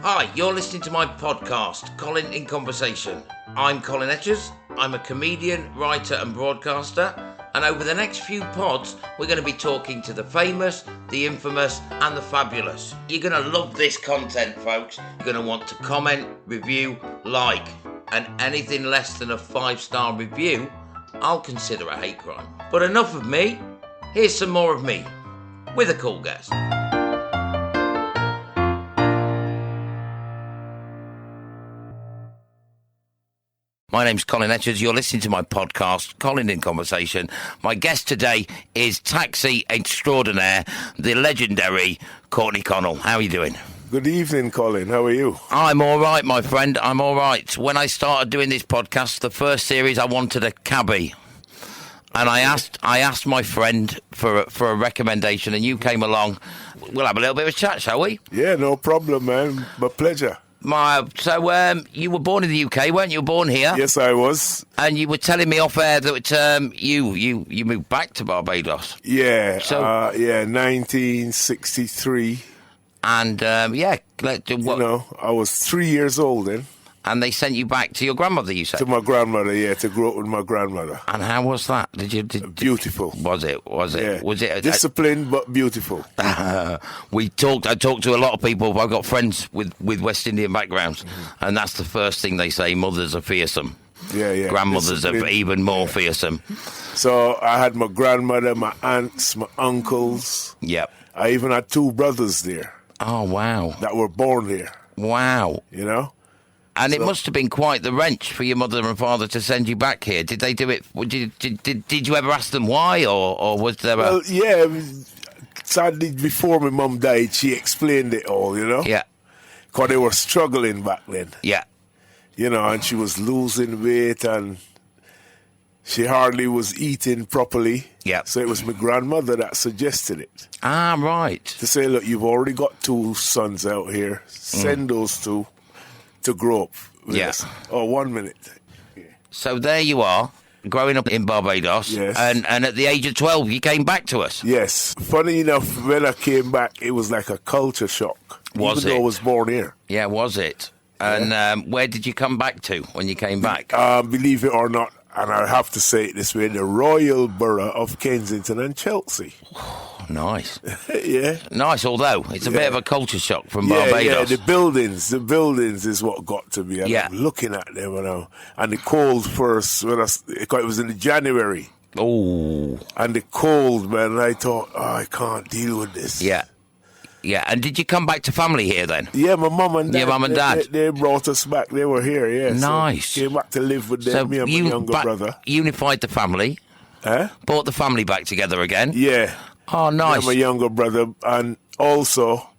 Hi, you're listening to my podcast, Colin in Conversation. I'm Colin Etchers. I'm a comedian, writer and broadcaster. And over the next few pods, we're going to be talking to the famous, the infamous and the fabulous. You're going to love this content, folks. You're going to want to comment, review, like. And anything less than a 5-star review, I'll consider a hate crime. But enough of me. Here's some more of me, with a cool guest. My name's Colin Etchers. You're listening to my podcast, Colin in Conversation. My guest today is taxi extraordinaire, the legendary Courtney Connell. How are you doing? Good evening, Colin. How are you? I'm all right, my friend. I'm all right. When I started doing this podcast, the first series, I wanted a cabbie. And I asked my friend for a recommendation, and you came along. We'll have a little bit of a chat, shall we? Yeah, no problem, man. My pleasure. So you were born in the UK, weren't you? Born here? Yes, I was. And you were telling me off air that you moved back to Barbados. Yeah. So 1963. And I was 3 years old then. And they sent you back to your grandmother, you said? To my grandmother, yeah, to grow up with my grandmother. And how was that? Beautiful. Was it? Yeah. Was it? Disciplined but beautiful. I talked to a lot of people. I've got friends with West Indian backgrounds, and that's the first thing they say. Mothers are fearsome. Yeah. Grandmothers are even more fearsome. So I had my grandmother, my aunts, my uncles. Yep. I even had 2 brothers there. Oh, wow. That were born there. Wow. You know? And it must have been quite the wrench for your mother and father to send you back here. Did they do it? Did you ever ask them why, or was there a... Well, yeah. Sadly, before my mum died, she explained it all, you know? Yeah. Because they were struggling back then. Yeah. You know, and she was losing weight and she hardly was eating properly. Yeah. So it was my grandmother that suggested it. Ah, right. To say, look, you've already got 2 sons out here. Send those 2 to grow up with us. Oh, 1 minute. Yeah. So there you are, growing up in Barbados. Yes. And at the age of 12, you came back to us. Yes. Funny enough, when I came back, it was like a culture shock. Was even it? though I was born here. Yeah, was it? And where did you come back to when you came back? Believe it or not, and I have to say it this way, the Royal Borough of Kensington and Chelsea. Nice. Yeah. Nice, although it's a bit of a culture shock from Barbados. Yeah, the buildings is what got to me. And I'm looking at them and the cold first, it was in January. Oh. And the cold, man, I thought, I can't deal with this. Yeah. Yeah, and did you come back to family here then? Yeah, my mum and dad. Your mum and dad? They brought us back. They were here, yeah. Nice. So came back to live with them, me and my younger brother. Unified the family. Brought the family back together again. Yeah. Oh, nice. Yeah, my younger brother. And also,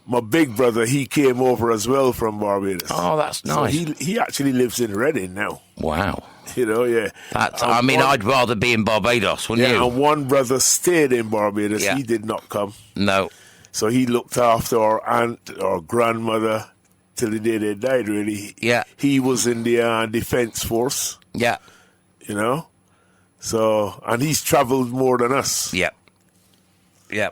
my big brother, he came over as well from Barbados. Oh, that's nice. So he actually lives in Reading now. Wow. You know, yeah. I'd rather be in Barbados, wouldn't you? Yeah, and one brother stayed in Barbados. Yeah. He did not come. No. So he looked after our aunt, our grandmother, till the day they died, really. Yeah. He was in the Defence Force. Yeah. You know? So, and he's travelled more than us. Yeah. Yeah.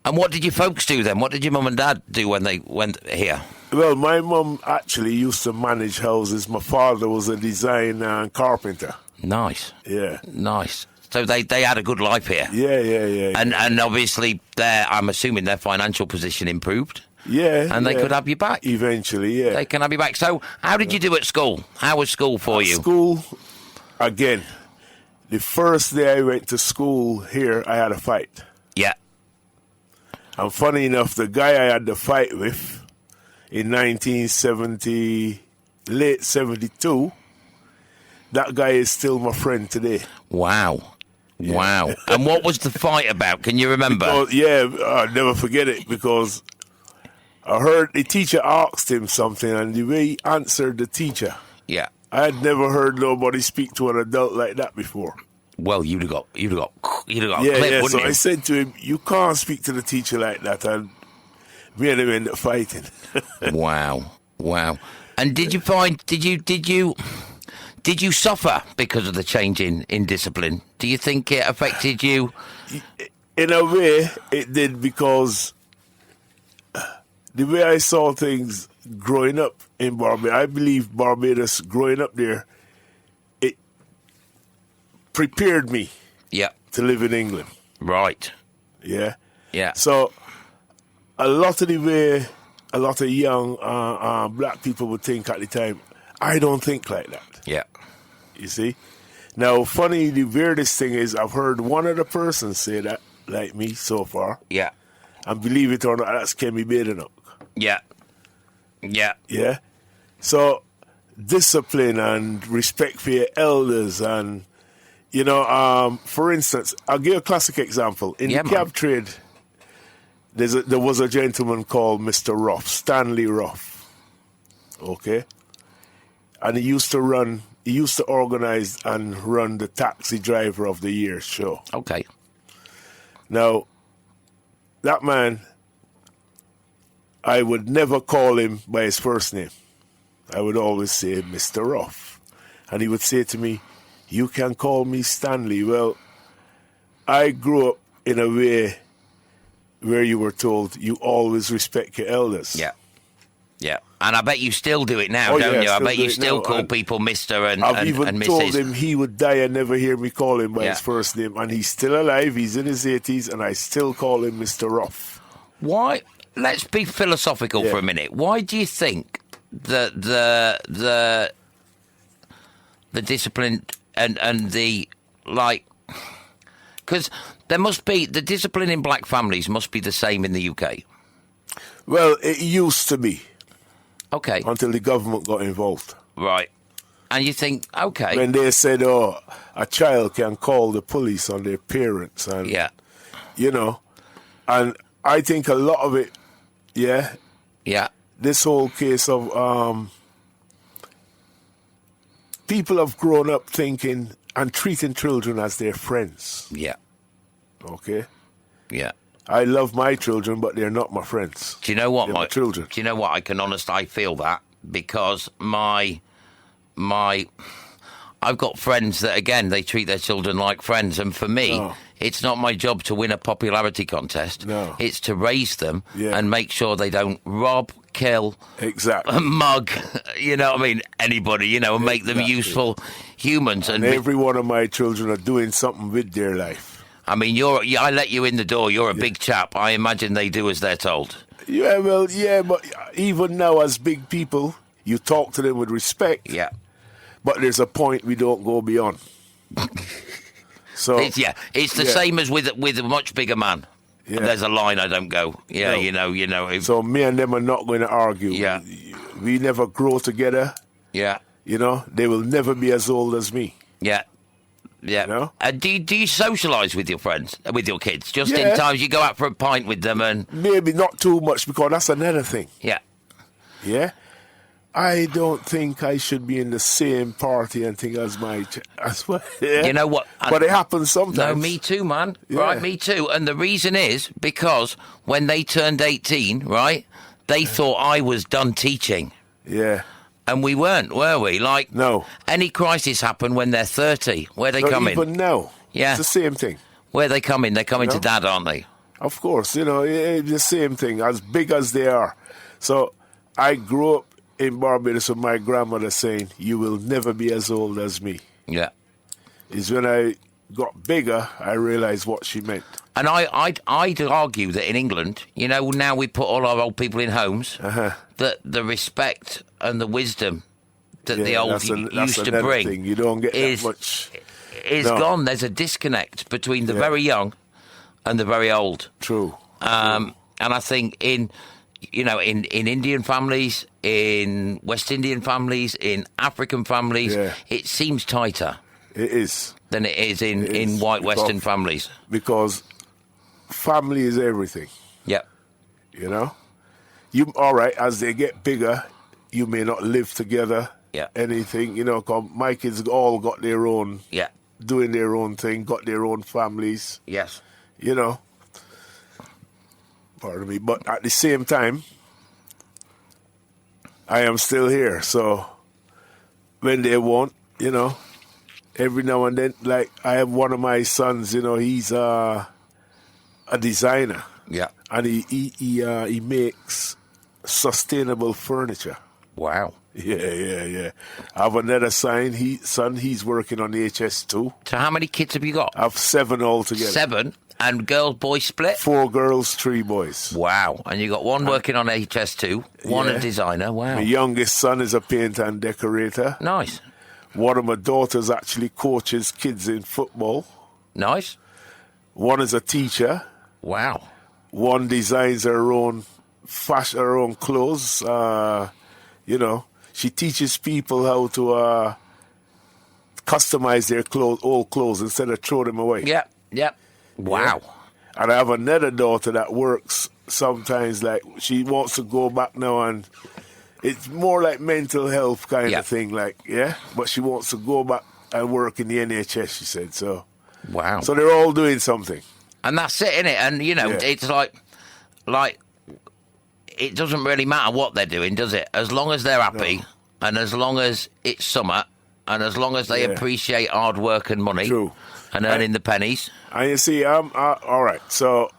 And what did your folks do then? What did your mum and dad do when they went here? Well, my mum actually used to manage houses. My father was a designer and carpenter. Nice. Yeah. Nice. So they had a good life here. Yeah. And obviously, I'm assuming their financial position improved. Yeah. And they could have you back. Eventually, yeah. They can have you back. So how did you do at school? How was school for you? School, again, the first day I went to school here, I had a fight. Yeah. And funny enough, the guy I had the fight with in 1970, late 72, that guy is still my friend today. Wow. Yeah. Wow. And what was the fight about? Can you remember? I'll never forget it because I heard the teacher asked him something and the way he answered the teacher. Yeah. I had never heard nobody speak to an adult like that before. Well, you'd have got a clip, wouldn't so you? I said to him, you can't speak to the teacher like that, and me and him ended up fighting. Wow. And did you suffer because of the change in discipline? Do you think it affected you? In a way, it did, because the way I saw things growing up in Barbados, I believe Barbados growing up there, it prepared me Yeah. to live in England. Right. Yeah. Yeah. So a lot of the way a lot of young black people would think at the time, I don't think like that. Yeah. You see? Now, funny, the weirdest thing is I've heard one other person say that, like me, so far. Yeah. And believe it or not, that's Kemi Badenoch. Yeah. Yeah. Yeah? So, discipline and respect for your elders and, you know, for instance, I'll give a classic example. In the cab trade, there was a gentleman called Mr. Ruff, Stanley Ruff. Okay? And he used to organize and run the Taxi Driver of the Year show. Okay. Now, that man, I would never call him by his first name. I would always say Mr. Ruff. And he would say to me, you can call me Stanley. Well, I grew up in a way where you were told you always respect your elders. Yeah. Yeah. And I bet you still do it now, don't you? I bet you still call people Mr. and I've even Mrs. told him he would die and never hear me call him by his first name. And he's still alive. He's in his 80s, and I still call him Mr. Ruff. Why? Let's be philosophical for a minute. Why do you think that the discipline and the, like... Because there must be... The discipline in black families must be the same in the UK. Well, it used to be. Okay. Until the government got involved. Right. And you think, okay. When they said, oh, a child can call the police on their parents. And, you know, and I think a lot of it, this whole case of people have grown up thinking and treating children as their friends. Yeah. Okay? Yeah. I love my children, but they're not my friends. Do you know what? My children. Do you know what? I feel that because my I've got friends that, again, they treat their children like friends. And for me, it's not my job to win a popularity contest. No. It's to raise them and make sure they don't rob, kill, mug, you know what I mean, anybody, you know, and make them useful humans. And every one of my children are doing something with their life. I mean, I let you in the door. You're a big chap. I imagine they do as they're told. Yeah, well, but even now as big people, you talk to them with respect. Yeah. But there's a point we don't go beyond. So it's the same as with a much bigger man. Yeah. There's a line I don't go. Yeah, no. you know. So me and them are not going to argue. Yeah. We never grow together. Yeah. You know, they will never be as old as me. Yeah. Yeah. You know? Do you socialise with your friends, with your kids? Just in times you go out for a pint with them and... Maybe not too much, because that's another thing. Yeah. Yeah? I don't think I should be in the same party and thing as my... as well. Yeah? You know what? But it happens sometimes. No, me too, man. Yeah. Right, me too. And the reason is because when they turned 18, right, they thought I was done teaching. Yeah. And we weren't, were we? Like, no. Any crisis happen when they're 30. Where they come in? Even now. Yeah. It's the same thing. Where they come in? They're coming to dad, aren't they? Of course. You know, it's the same thing, as big as they are. So I grew up in Barbados with my grandmother saying, you will never be as old as me. Yeah. It's when I got bigger, I realised what she meant. And I'd argue that in England, you know, now we put all our old people in homes, that the respect and the wisdom that the old used to bring thing. You don't get that much. Is gone. There's a disconnect between the very young and the very old. True. And I think in Indian families, in West Indian families, in African families, it seems tighter. It is. Than it is in white Western families. Because family is everything. Yep. You know? All right, as they get bigger, you may not live together. Yeah. Anything, you know, 'cause my kids all got their own, doing their own thing, got their own families. Yes. You know? Pardon me. But at the same time, I am still here. So when they want, you know, every now and then, like I have one of my sons, you know, he's a designer. Yeah. And he makes sustainable furniture. Wow. Yeah. I have another son, he's working on the HS2. So how many kids have you got? I have 7 altogether. 7? And girls, boys split? 4 girls, 3 boys. Wow. And you got one working on HS2, one a designer. Wow. My youngest son is a painter and decorator. Nice. One of my daughters actually coaches kids in football. Nice. One is a teacher. Wow. One designs her own fashion, her own clothes. She teaches people how to customize their old clothes instead of throw them away. Yep. Wow. Yeah. And I have another daughter that works sometimes, like she wants to go back now, and it's more like mental health kind of thing, but she wants to go back and work in the NHS, she said, so. Wow. So they're all doing something. And that's it, innit? And, it's like, it doesn't really matter what they're doing, does it? As long as they're happy, and as long as it's summer, and as long as they appreciate hard work and money, and earning the pennies. And you see, all right, so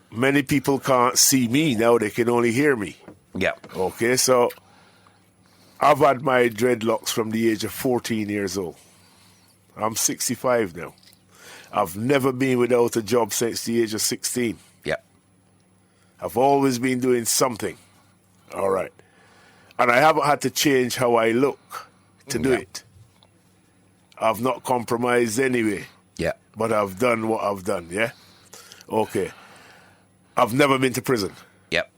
many people can't see me now, they can only hear me. Yeah. Okay, so I've had my dreadlocks from the age of 14 years old. I'm 65 now. I've never been without a job since the age of 16. Yeah. I've always been doing something. All right. And I haven't had to change how I look to do it. I've not compromised anyway. Yeah. But I've done what I've done, yeah? Okay. I've never been to prison. Yep.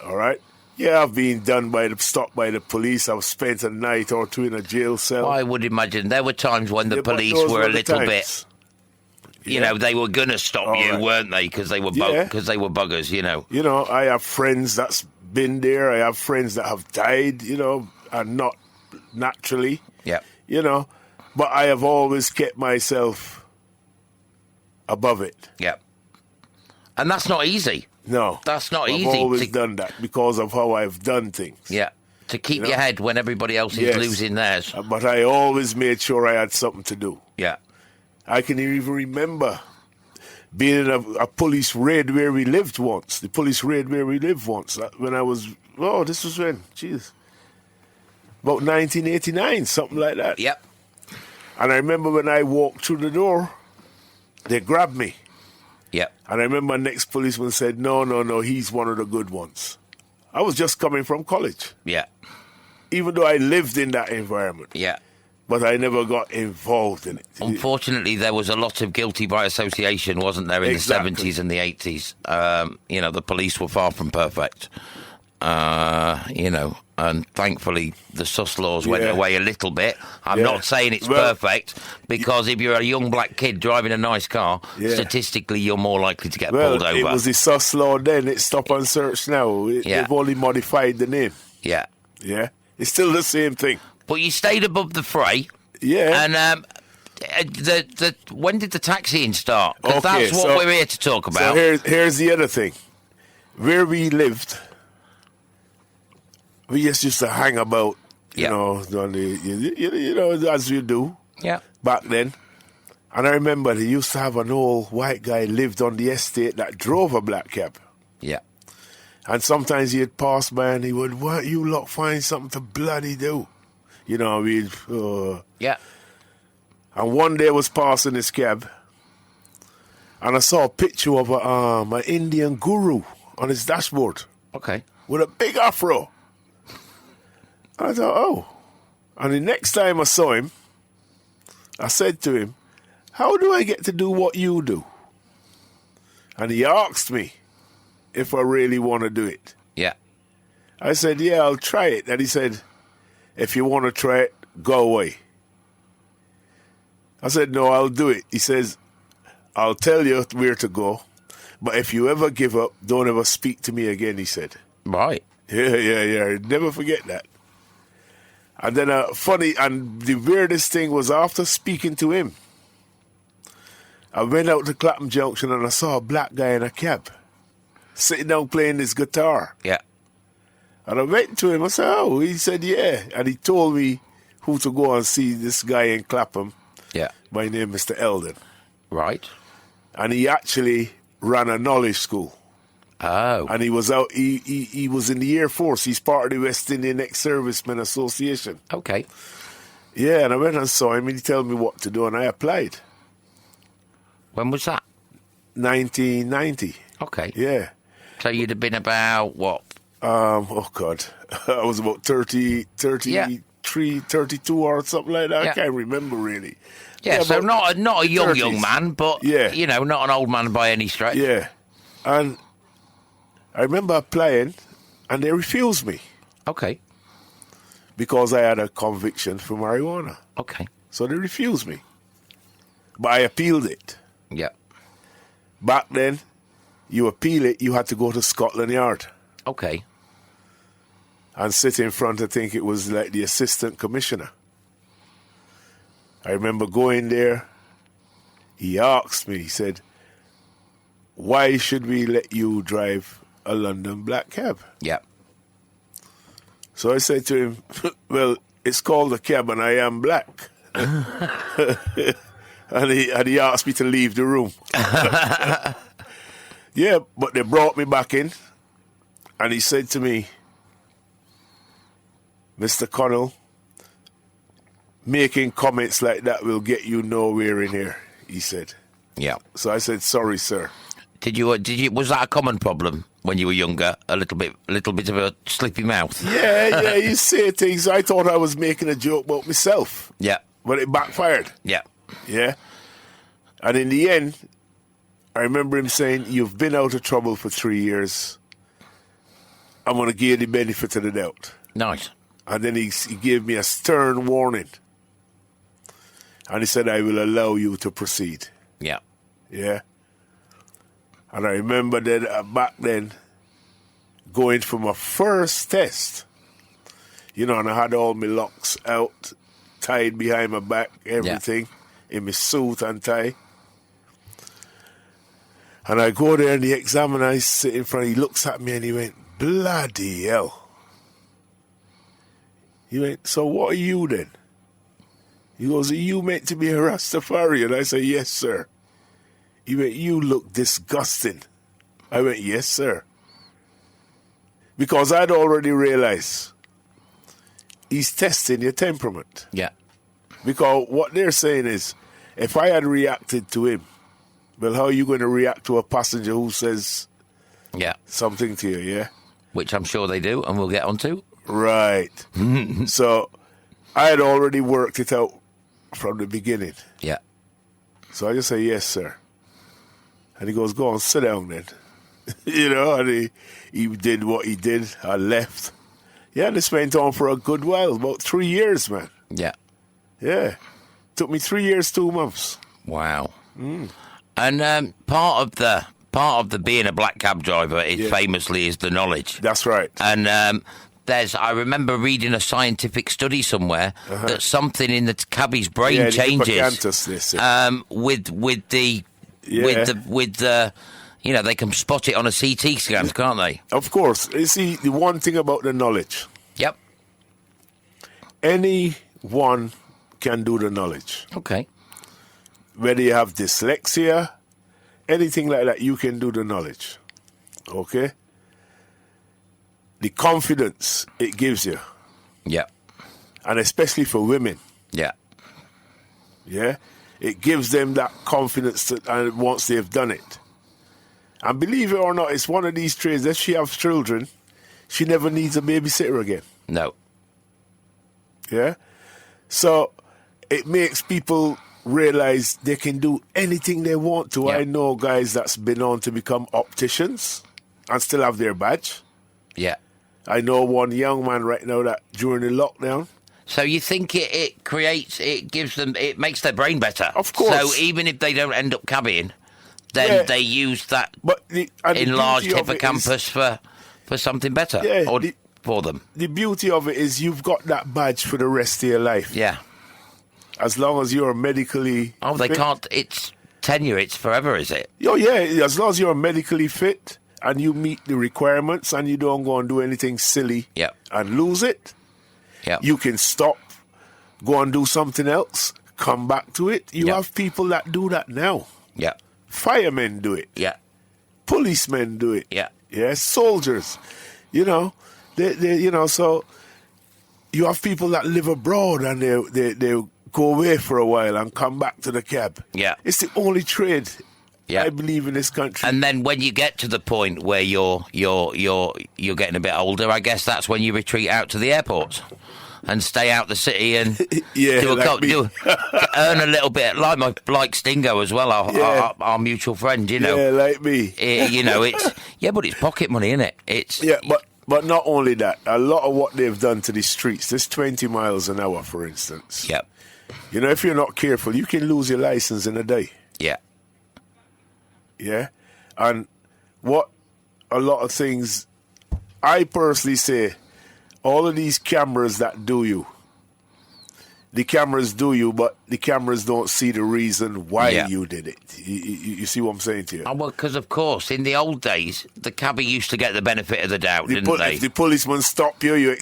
All right? Yeah, I've been stopped by the police. I've spent a night or 2 in a jail cell. I would imagine there were times when the police were a little bit... they were going to stop you, weren't they? Because they were buggers, I have friends that's been there. I have friends that have died, and not naturally. Yeah. But I have always kept myself above it. Yeah. And that's not easy. No. That's not easy. I've always done that because of how I've done things. Yeah. To keep your head when everybody else is losing theirs. But I always made sure I had something to do. Yeah. I can even remember being in a police raid where we lived once. The police raid where we lived once. When I was, this was when? Jeez. About 1989, something like that. Yep. And I remember when I walked through the door, they grabbed me. Yep. And I remember the next policeman said, no, he's one of the good ones. I was just coming from college. Yeah. Even though I lived in that environment. Yeah. But I never got involved in it. Unfortunately, there was a lot of guilty by association, wasn't there, in the 70s and the 80s? The police were far from perfect. And thankfully the sus laws went away a little bit. I'm not saying it's perfect, because if you're a young black kid driving a nice car, statistically you're more likely to get pulled over. It was the sus law then. It's stop and search now. They've only modified the name. Yeah. Yeah. It's still the same thing. But you stayed above the fray. Yeah. And when did the taxiing start? Because that's what we're here to talk about. So here's the other thing. Where we lived, we just used to hang about, on as you do. Yeah. Back then. And I remember they used to have an old white guy lived on the estate that drove a black cab. Yeah. And sometimes he'd pass by and he would, "Why you lot find something to bloody do?" Yeah. And one day I was passing his cab, and I saw a picture of an Indian guru on his dashboard. Okay. With a big afro. I thought, And the next time I saw him, I said to him, "How do I get to do what you do?" And he asked me if I really want to do it. Yeah. I said, "Yeah, I'll try it." And he said, "If you want to try it, go away." I said, "No, I'll do it." He says, "I'll tell you where to go, but if you ever give up, don't ever speak to me again," he said. Right. Yeah. I'd never forget that. And then the weirdest thing was, after speaking to him, I went out to Clapham Junction and I saw a black guy in a cab, sitting down playing his guitar. Yeah. And I went to him, I said, "Oh," he said, "Yeah." And he told me who to go and see, this guy in Clapham. Yeah. By name Mr. Eldon. Right. And he actually ran a knowledge school. And he was out. He was in the Air Force. He's part of the West Indian Ex-Servicemen Association. Okay. Yeah, and I went and saw him, and he told me what to do, and I applied. When was that? 1990. Okay. Yeah. So you'd have been about what? Oh God, I was about 33, 32 or something like that. Yeah. I can't remember really. Yeah, so not a young 30s. man, but not an old man by any stretch. Yeah, and I remember applying, and they refused me Okay. because I had a conviction for marijuana. Okay. So they refused me, but I appealed it. Yeah. Back then, you appeal it, you had to go to Scotland Yard Okay. and sit in front. I think it was like the assistant commissioner. I remember going there. He asked me, he said, why should we let you drive a London black cab? Yeah. So I said to him, well, it's called a cab and I am black. and he asked me to leave the room. Yeah, but they brought me back in, and he said to me, Mr. Connell, making comments like that will get you nowhere in here, he said. Yeah. So I said, sorry, sir. Did you? Was that a common problem when you were younger? A little bit of a sleepy mouth. Yeah, you say things. I thought I was making a joke about myself. Yeah. But it backfired. Yeah. Yeah. And in the end, I remember him saying, you've been out of trouble for 3 years. I'm going to give you the benefit of the doubt. Nice. And then he gave me a stern warning. And he said, I will allow you to proceed. Yeah. Yeah. And I remember that back then, going for my first test, and I had all my locks out, tied behind my back, everything, in my suit and tie. And I go there and the examiner, I sit in front, he looks at me and he went, bloody hell. He went, so what are you then? He goes, are you meant to be a Rastafarian? I said, yes, sir. He went, you look disgusting. I went, yes, sir. Because I'd already realized he's testing your temperament. Yeah. Because what they're saying is, if I had reacted to him, well, how are you going to react to a passenger who says something to you, yeah? Which I'm sure they do, and we'll get on to. Right. So I had already worked it out from the beginning. Yeah. So I just say, yes, sir. And he goes, go on, sit down then. And he did what he did. I left. Yeah, and this went on for a good while, about 3 years, man. Yeah. Yeah. Took me 3 years, 2 months. Wow. And part of the being a black cab driver is famously is the knowledge. That's right. And I remember reading a scientific study somewhere that something in the cabbie's brain changes with the they can spot it on a CT scan, can't they? Of course. You see, the one thing about the knowledge. Yep. Anyone can do the knowledge. Okay. Whether you have dyslexia, anything like that, you can do the knowledge. Okay? The confidence it gives you. Yeah. And especially for women. Yeah. Yeah? It gives them that confidence once they've done it. And believe it or not, it's one of these traits. If she has children, she never needs a babysitter again. No. Yeah? So it makes people realize they can do anything they want to. Yeah. I know guys that's been on to become opticians and still have their badge. Yeah. I know one young man right now that during the lockdown. So you think it makes their brain better? Of course. So even if they don't end up cabbying, then they use that enlarged hippocampus for something better for them. The beauty of it is you've got that badge for the rest of your life. Yeah. As long as you're medically they fit. can't. It's tenure. It's forever, is it? Oh, yeah. As long as you're medically fit and you meet the requirements and you don't go and do anything silly and lose it, you can stop, go and do something else, come back to it. You have people that do that now. Yeah. Firemen do it. Yeah. Policemen do it. Yeah. Yes, soldiers. You know, so you have people that live abroad and they go away for a while and come back to the cab. Yeah. It's the only trade Yeah. I believe in this country. And then when you get to the point where you're getting a bit older, I guess that's when you retreat out to the airports and stay out the city and earn a little bit, like Stingo as well, our mutual friend. You know, yeah, like me. But it's pocket money, isn't it? But not only that, a lot of what they've done to the streets. This 20 miles an hour, for instance. Yeah. You know, if you're not careful, you can lose your license in a day. Yeah. Yeah, and what a lot of things, I personally say, all of these cameras that do you, the cameras do you, but the cameras don't see the reason why you did it. You see what I'm saying to you? Oh, well, because of course, in the old days, the cabbie used to get the benefit of the doubt, didn't they? If the policeman stopped you, you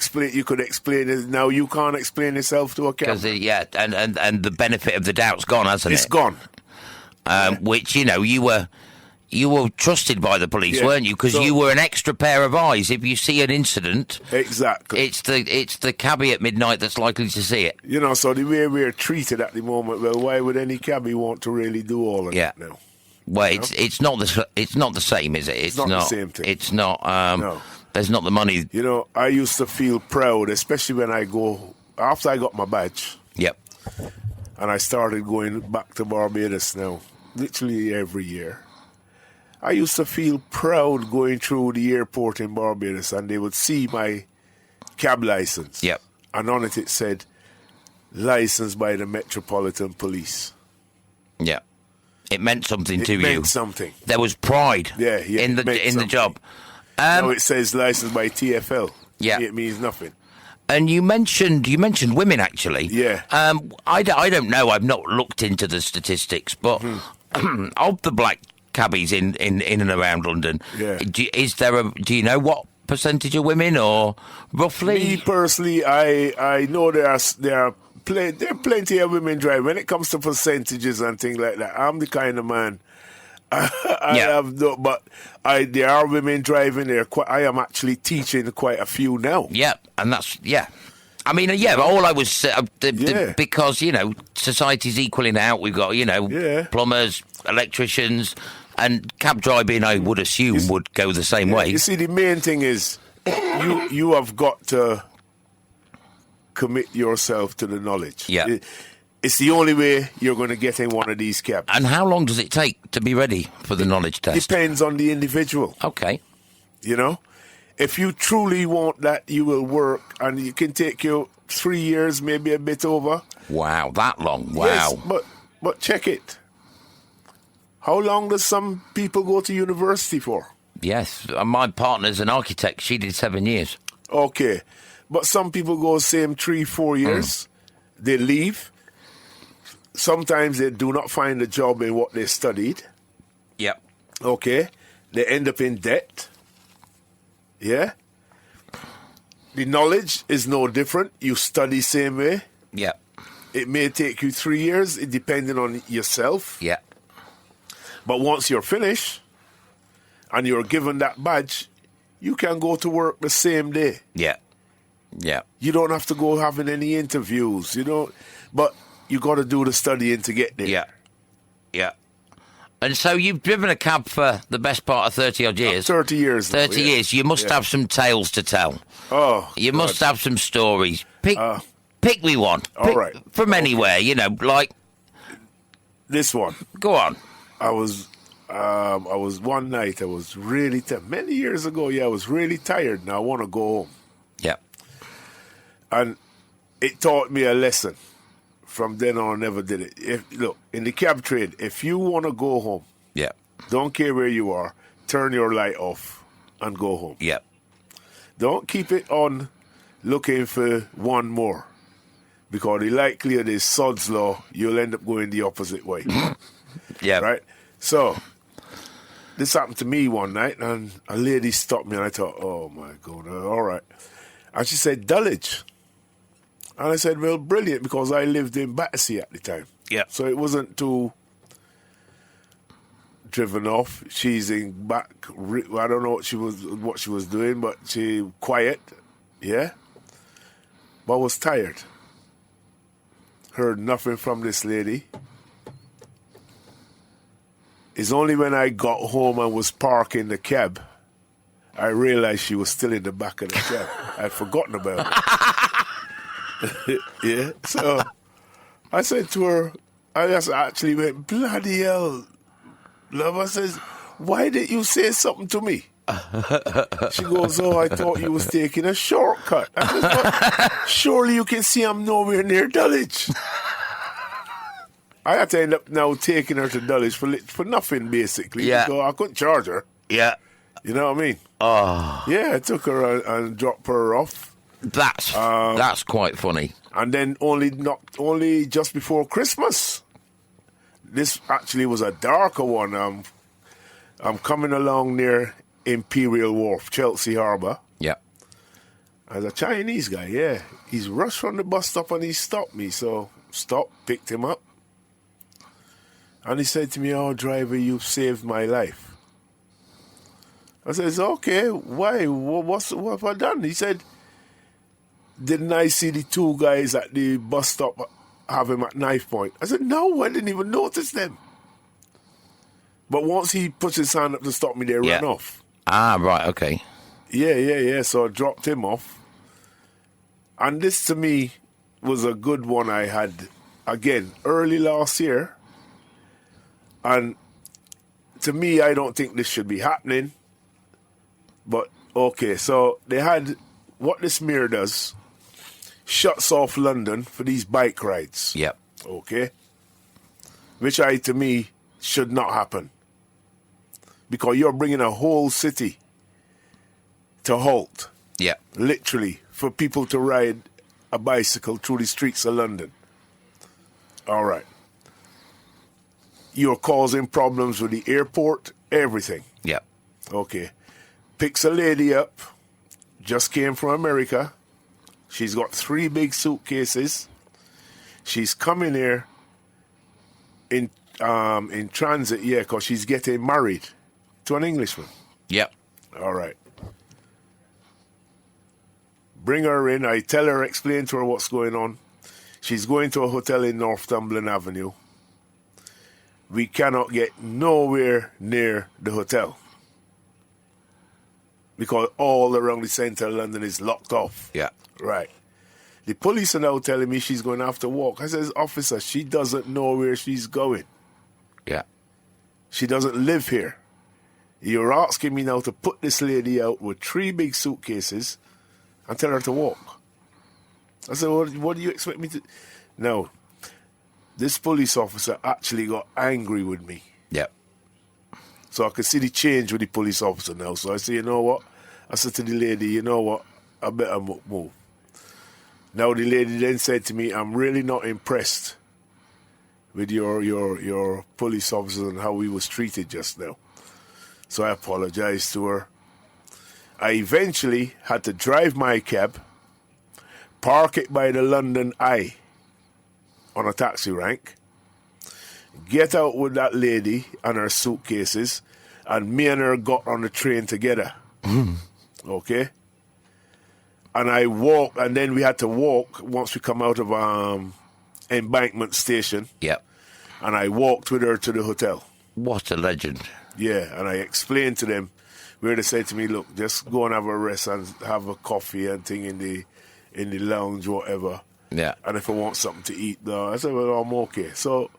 could explain it. Now you can't explain yourself to a camera. And the benefit of the doubt's gone, hasn't it? It's gone. Which, you were trusted by the police, weren't you? Because you were an extra pair of eyes. If you see an incident, exactly, it's the cabbie at midnight that's likely to see it. You know, so the way we're treated at the moment, well, why would any cabbie want to really do all of that now? Well, it's not the same, is it? It's not the same thing. It's not. No. There's not the money. You know, I used to feel proud, especially when after I got my badge. Yep. And I started going back to Barbados now, literally every year. I used to feel proud going through the airport in Barbados and they would see my cab license. Yep. And on it said, licensed by the Metropolitan Police. Yeah. It meant something to you. It meant something. There was pride in the job. Now it says licensed by TFL. Yeah. It means nothing. And you mentioned women, actually. Yeah. I don't know. I've not looked into the statistics, but of the black cabbies in and around London, do you know what percentage of women, or roughly? Me personally, I know there are plenty of women driving. When it comes to percentages and things like that, I'm the kind of man. There are women driving there. I am actually teaching quite a few now. Yeah, and that's I mean, all I was because society's equaling out. We've got plumbers, electricians, and cab driving. I would assume would go the same way. You see, the main thing is you have got to commit yourself to the knowledge. Yeah. It's the only way you're going to get in one of these cabs. And how long does it take to be ready for the knowledge test? Depends on the individual. Okay. You know, if you truly want that, you will work, and it can take you 3 years, maybe a bit over. Wow, that long? Wow. Yes, but check it. How long does some people go to university for? Yes, my partner's an architect. She did 7 years. Okay, but some people go same 3-4 years. They leave. Sometimes they do not find a job in what they studied. Yep. Okay. They end up in debt. Yeah. The knowledge is no different. You study same way. Yep. It may take you 3 years, depending on yourself. Yeah. But once you're finished and you're given that badge, you can go to work the same day. Yeah. Yeah. You don't have to go having any interviews. But you got to do the studying to get there. Yeah. Yeah. And so you've driven a cab for the best part of 30-odd years. 30 years. 30 years. You must have some tales to tell. Oh, you God. must have some stories. Pick me one. All right. From anywhere, like... This one. Go on. I was one night, I was really many years ago, I was really tired and I want to go home. Yeah. And it taught me a lesson. From then on, I never did it. Look, in the cab trade, if you want to go home, don't care where you are, turn your light off and go home. Yeah. Don't keep it on looking for one more. Because the likelihood is sod's law, you'll end up going the opposite way. Yeah. Right? So, this happened to me one night, and a lady stopped me, and I thought, oh my God, all right. And she said, Dulwich. And I said, well, brilliant, because I lived in Battersea at the time. Yeah. So it wasn't too driven off. She's in back. I don't know what she was doing, but she quiet, yeah. But was tired. Heard nothing from this lady. It's only when I got home and was parking the cab, I realized she was still in the back of the cab. I'd forgotten about it. Yeah, so I said to her, I just actually went, bloody hell. Lover says, why didn't you say something to me? She goes, oh, I thought you was taking a shortcut. I said, but surely you can see I'm nowhere near Dulwich. I had to end up now taking her to Dulwich for nothing, basically. Yeah. So I couldn't charge her. Yeah. You know what I mean? Oh. Yeah, I took her and dropped her off. That's quite funny. And then only just before Christmas. This actually was a darker one. I'm coming along near Imperial Wharf, Chelsea Harbour. Yeah. As a Chinese guy, yeah. He's rushed from the bus stop and he stopped me. So stopped, picked him up. And he said to me, oh, driver, you've saved my life. I said, okay, why? What have I done? He said, didn't I see the two guys at the bus stop have him at knife point? I said, no, I didn't even notice them. But once he puts his hand up to stop me, they ran off. Ah, right, okay. Yeah. So I dropped him off. And this, to me, was a good one I had, again, early last year. And to me, I don't think this should be happening. But, okay, so they had, what this mirror does, shuts off London for these bike rides. Yep. Okay? Which, to me, should not happen. Because you're bringing a whole city to halt. Yep. Literally, for people to ride a bicycle through the streets of London. All right. You're causing problems with the airport, everything. Yep. Okay. Picks a lady up, just came from America. She's got 3 big suitcases. She's coming here in transit, yeah, because she's getting married to an Englishman. Yep. All right. Bring her in. I tell her, explain to her what's going on. She's going to a hotel in Northumberland Avenue. We cannot get nowhere near the hotel because all around the centre of London is locked off. Yeah. Right. The police are now telling me she's going to have to walk. I says, officer, she doesn't know where she's going. Yeah. She doesn't live here. You're asking me now to put this lady out with 3 big suitcases and tell her to walk. I said, what do you expect me to... No. This police officer actually got angry with me. Yep. So I could see the change with the police officer now. So I said, you know what? I said to the lady, you know what? I better move. Now the lady then said to me, I'm really not impressed with your police officers and how we was treated just now. So I apologized to her. I eventually had to drive my cab, park it by the London Eye, on a taxi rank, get out with that lady and her suitcases, and me and her got on the train together. Okay? And I walked, and then we had to walk once we come out of Embankment Station. Yep. And I walked with her to the hotel. What a legend. Yeah, and I explained to them where they said to me, look, just go and have a rest and have a coffee and thing in the lounge, whatever. Yeah. And if I want something to eat, though, I said, well, I'm okay. So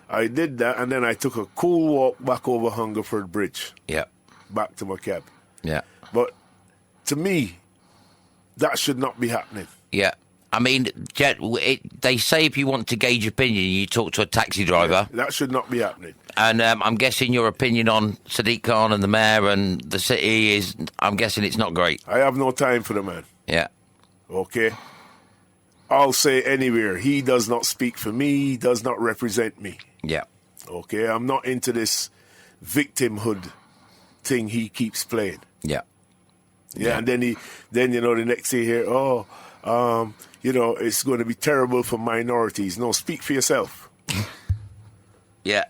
I did that, and then I took a cool walk back over Hungerford Bridge. Yeah. Back to my cab. Yeah. But to me, that should not be happening. Yeah. I mean, Jet, they say if you want to gauge opinion, you talk to a taxi driver. Yeah, that should not be happening. And I'm guessing your opinion on Sadiq Khan and the mayor and the city is, I'm guessing it's not great. I have no time for the man. Yeah. Okay? I'll say anywhere, he does not speak for me, he does not represent me. Yeah. Okay? I'm not into this victimhood thing he keeps playing. Yeah. Yeah, and then the next day here, it's going to be terrible for minorities. No, speak for yourself. Yeah.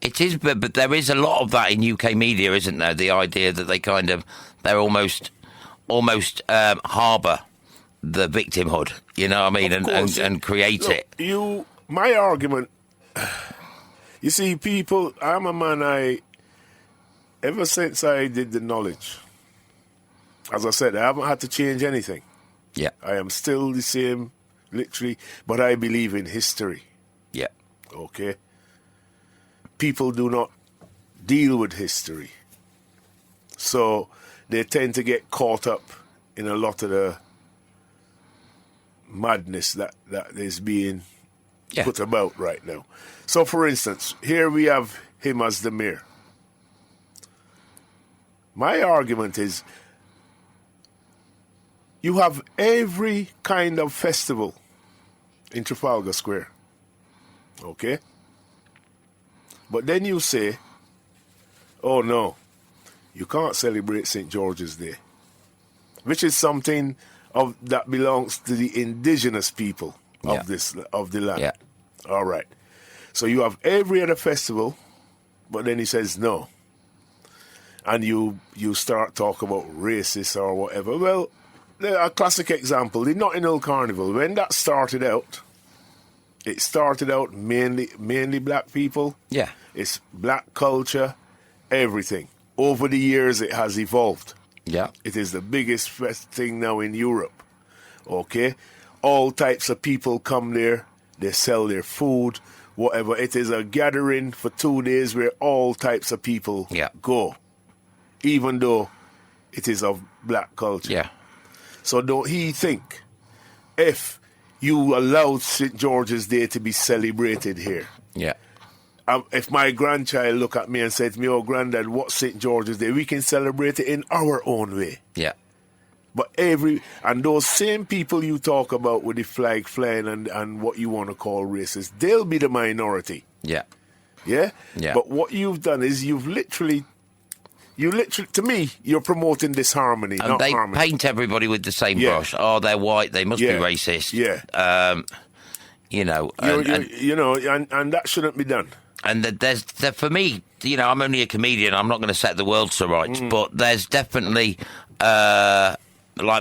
It is, but there is a lot of that in UK media, isn't there? The idea that they're almost harbour the victimhood, you know what I mean, and create it. My argument, you see, people, I'm a man, ever since I did the knowledge, as I said, I haven't had to change anything. Yeah. I am still the same, literally, but I believe in history. Yeah. Okay? People do not deal with history. So they tend to get caught up in a lot of the madness that is being put about right now. So, for instance, here we have him as the mayor. My argument is, you have every kind of festival in Trafalgar Square. Okay? But then you say, oh no, you can't celebrate St. George's Day, which is something that belongs to the indigenous people of the land. Yeah. All right. So you have every other festival, but then he says no. And you start talking about racist or whatever. Well, a classic example, the Notting Hill Carnival, when that started out, it started out mainly black people. Yeah. It's black culture, everything. Over the years, it has evolved. Yeah. It is the biggest thing now in Europe. Okay? All types of people come there. They sell their food, whatever. It is a gathering for 2 days where all types of people go, even though it is of black culture. Yeah. So don't he think if you allowed St. George's Day to be celebrated here, if my grandchild look at me and say to me, oh, Granddad, what's St. George's Day? We can celebrate it in our own way. Yeah. But and those same people you talk about with the flag flying and what you want to call racist, they'll be the minority. Yeah. Yeah? Yeah. But what you've done is you literally, to me, you're promoting disharmony, and not they harmony. paint everybody with the same brush. Oh, they're white, they must be racist. Yeah. You know. And that shouldn't be done. And for me, you know, I'm only a comedian. I'm not going to set the world to rights, but there's definitely, like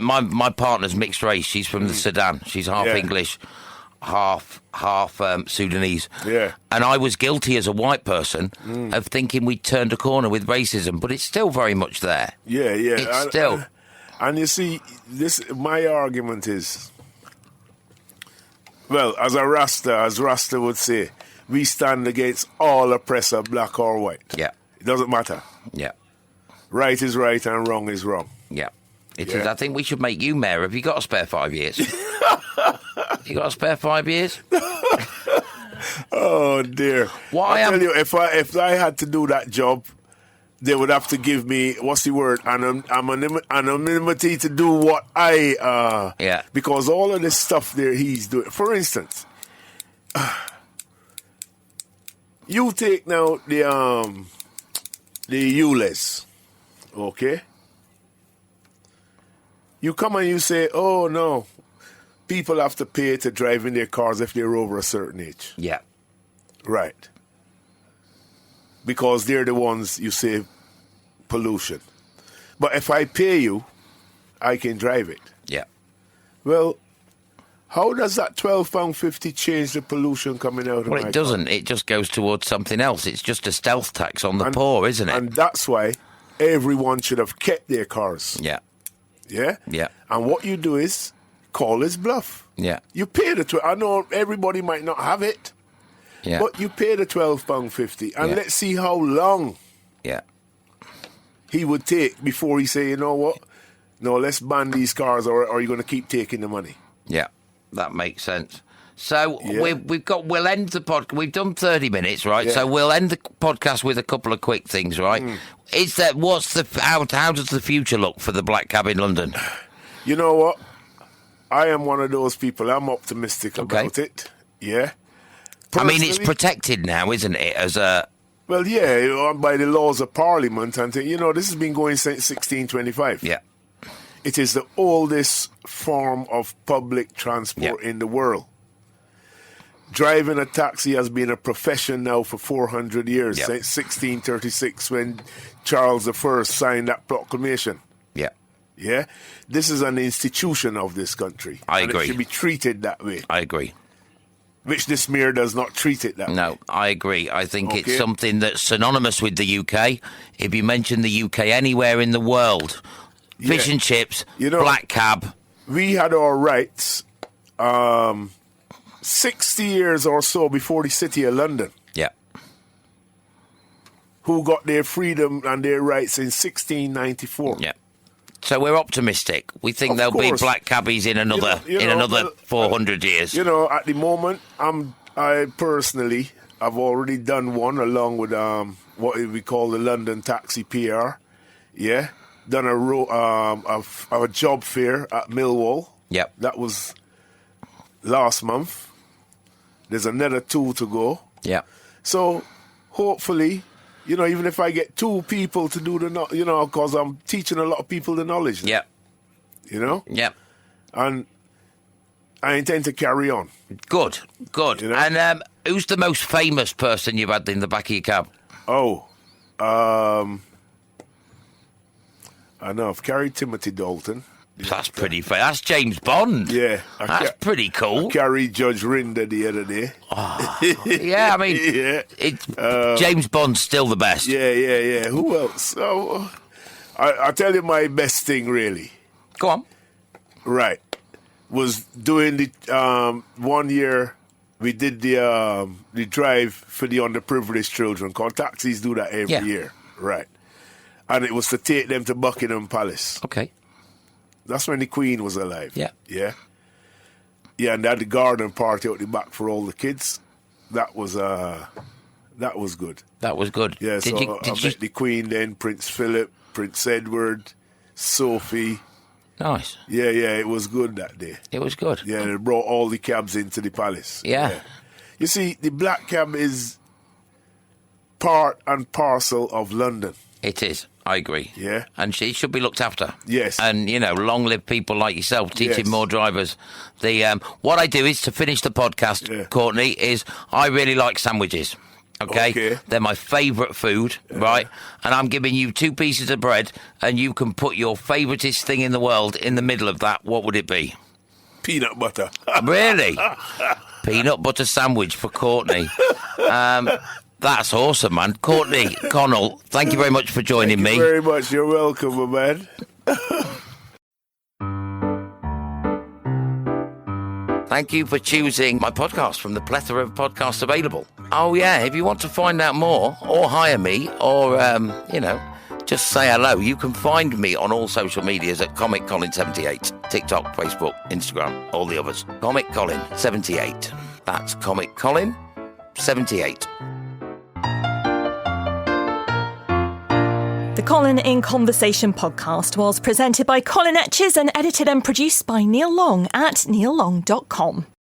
my partner's mixed race. She's from the Sudan. She's half English, half Sudanese. Yeah. And I was guilty as a white person of thinking we'd turned a corner with racism, but it's still very much there. Yeah, yeah. It's still. And you see, my argument is, well, as Rasta would say, we stand against all oppressor, black or white. Yeah. It doesn't matter. Yeah. Right is right and wrong is wrong. Yeah. It is. I think we should make you mayor. Have you got a spare 5 years? You got a spare 5 years? Oh, dear. I tell you, if I had to do that job, they would have to give me, what's the word, anonymity to do what I... Because all of this stuff there he's doing... For instance... You take now the ULEZ, okay? You come and you say, oh no, people have to pay to drive in their cars if they're over a certain age. Yeah. Right. Because they're the ones you save pollution. But if I pay you, I can drive it. Yeah. Well, how does that £12.50 change the pollution coming out of my car? Well, it doesn't. It just goes towards something else. It's just a stealth tax on the poor, isn't it? And that's why everyone should have kept their cars. Yeah. Yeah? Yeah. And what you do is call his bluff. Yeah. You pay the I know everybody might not have it, but you pay the £12.50 and let's see how long he would take before he say, you know what? No, let's ban these cars or are you going to keep taking the money? Yeah. That makes sense. So we'll end the podcast. We've done 30 minutes, right? Yeah. So we'll end the podcast with a couple of quick things, right? Is that how does the future look for the Black Cab in London? You know what? I am one of those people. I'm optimistic about it. Yeah. Personally, I mean, it's protected now, isn't it? As a by the laws of Parliament, and this has been going since 1625. Yeah. It is the oldest form of public transport in the world. driving a taxi has been a profession now for 400 years, Yep. since 1636 when Charles I signed that proclamation. Yeah. Yeah? This is an institution of this country. I and agree. It should be treated that way, I agree. which this mirror does not treat it that way. No, I agree. I think it's Okay. something that's synonymous with the UK. If you mention the UK anywhere in the world, fish Yeah. and chips, You know- black cab. We had our rights 60 years or so before the City of London, Yeah. who got their freedom and their rights in 1694. Yeah. So we're optimistic. We think Of there'll be course. black cabbies in another You know, well, 400 years. You know, at the moment, I personally, I've already done one along with what we call the London Taxi PR. Yeah, done a job fair at Millwall. Yep. That was last month. There's another 2 to go. Yeah. So hopefully, you know, even if I get 2 people to do because I'm teaching a lot of people the knowledge. Yeah. You know, Yeah. and I intend to carry on. Good. Good. You know? And who's the most famous person you've had in the back of your cab? Oh, I know. I've carried Timothy Dalton. That's pretty fair. That's James Bond. Yeah. That's pretty cool. Carried Judge Rinder the other day. Yeah, I mean, Yeah. James Bond's still the best. Yeah. Who else? Oh, I'll tell you my best thing, really. Go on. Right. Was doing the 1 year we did the drive for the underprivileged children. Cause taxis do that every Yeah. year. Right. And it was to take them to Buckingham Palace. Okay. That's when the Queen was alive. Yeah. Yeah. Yeah, and they had the garden party out the back for all the kids. That was good. That was good. Yeah, Did so you, I met the Queen then, Prince Philip, Prince Edward, Sophie. Nice. Yeah, it was good that day. It was good. Yeah, they brought all the cabs into the palace. Yeah. You see, the black cab is part and parcel of London. It is. I agree. Yeah. And she should be looked after. Yes. And, you know, long live people like yourself teaching Yes. more drivers. What I do is, to finish the podcast, Yeah. Courtney, is I really like sandwiches. Okay? They're my favourite food, right? And I'm giving you 2 pieces of bread, and you can put your favouriteest thing in the world in the middle of that. What would it be? Peanut butter. Really? Peanut butter sandwich for Courtney. That's awesome, man. Courtney Connell, thank you very much for joining me. Thank you very much. You're welcome, my man. Thank you for choosing my podcast from the plethora of podcasts available. Oh, yeah, if you want to find out more or hire me or, just say hello, you can find me on all social medias at Comic Colin 78. TikTok, Facebook, Instagram, all the others. Comic Colin 78. That's Comic Colin 78. The Colin in Conversation podcast was presented by Colin Etches and edited and produced by Neil Long at neillong.com.